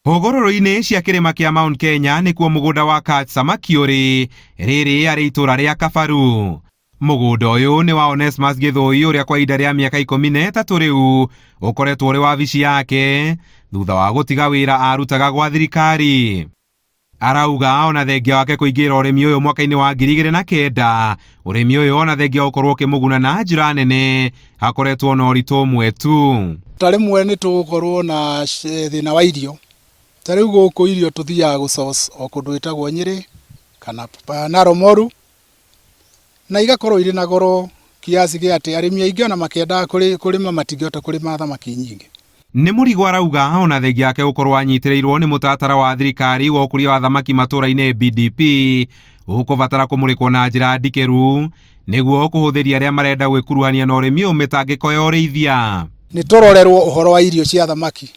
Hũgũrũrũ-inĩ cia kĩrĩma kĩa Mount Kenya nĩkuo mũgũnda wa Catch Samaki ũrĩ, rĩrĩ arĩ itũra rĩa Kabaru. Mũgũnda ũyũ nĩ wa Onesmus Gĩthũi ũrĩa kwa ihinda rĩa mĩaka 13 rĩu ũkoretwo ũrĩ wabici yake thutha wa gũtiga wĩra arutaga gwa thirikari. Arauga ona thengia wake kũingĩra ũrĩmi ũyũ mwaka-inĩ wa 2009, ũrĩmi ũyũ ona thengia gũkorwo ũkĩmũguna na njĩra nene, hakoretwo na ũritũ ũmwe tu. Ta rĩmwe nĩ tũgũkorwo na thĩna wa irio. Ta rĩu gũkũ irio tũthiaga gũsource o kũndũ gwĩtagwo Nyĩrĩ kana Narok Moru, na igakorwo irĩ na goro kiasi gĩa atĩ arĩmi aingĩ ona makĩendaga kũrĩma matingĩhota kũrĩma thamaki nyingĩ. Nĩ mũrigo arauga ona thengia yake gũkorwo anyitĩrĩirwo nĩ mũtaratara wa thirikari wa ũkũria wa thamaki matũra-inĩ BDP ũkũbatara kũmũrĩkwo na njĩra ndikĩru nĩguo kũhũthĩria arĩa marenda gwĩkuruhania na ũrĩmi ũyũ mĩtangĩko ya ũrĩithia. Nĩ tũrorerwo ũhoro wa irio cia thamaki.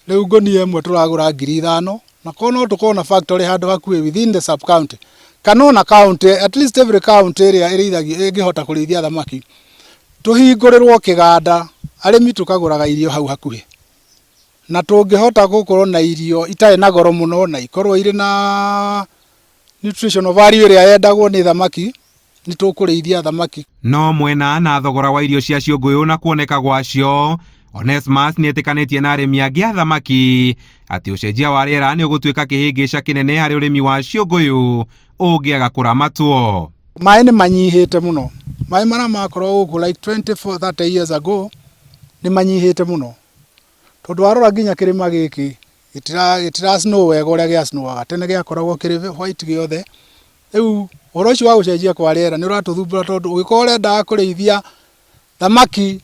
Rĩu ngũnia ĩmwe tũragũra 5,000 na kono tũkorwo na factory handũ hakuhĩ within the sub county kana ona county, at least every county ĩrĩa ĩrĩithagia ĩngĩhota kũrĩithia thamaki, tũhingũrĩrwo kĩganda arĩmi tũkagũraga irio hau hakuhĩ, na tũngĩhota gũkorwo na irio itarĩ na goro mũno na ikorwo irĩ na nutritional value ĩrĩa yendagwo nĩ thamaki, nĩ tũkũrĩithia thamaki. No mwena na thogora wa irio cia ciũngũyũ na kuoneka gwacio, Onesmus nĩ etĩkanĩtie na arĩmi angĩ a thamaki atĩ ũcenjia wa rĩera nĩ ũgũtuĩka kĩhĩngĩca kĩnene harĩ ũrĩmi wa ciũngũyũ ũngĩaga kũramatwo. Maĩ nĩ manyihĩte mũno. Maĩ marĩa makorwo gũkũ like 24-30 years ago nĩ manyihĩte mũno. Tondũ warora nginya kĩrĩma gĩkĩ gĩtira snow wega ũrĩa gĩa snowaga. Tene gĩakoragwo kĩrĩ white gĩothe. Rĩu ũhoro ũcio wa gũcenjia kwa rĩera nĩ ũratũthumbũra tondũ ũngĩkorwo ũrendaga kũrĩithia thamaki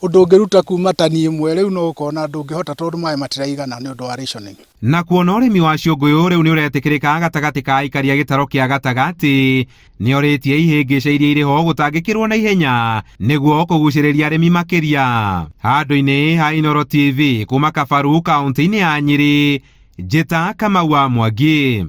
ũndũ ũngĩruta kuma tani ĩmwe, rĩu no ũkona ndũngĩhota tondũ maĩ matiraigana nĩ ũndũ wa rationing. Na kuona ũrĩmi wa ciũngũyũ rĩu nĩ ũretĩkĩrĩka gatagatĩ ka aikaria gĩtaro kĩa gatagatĩ, nĩ orĩtie ihĩngĩca iria irĩ ho gũtangĩkĩrwo na ihenya nĩguo kũgucĩrĩria arĩmi makĩria. Handũ-inĩ ha Inooro TV kuma Kabaru kaunti-inĩ ya Nyĩrĩ, Njĩta Kamau wa Mwangi.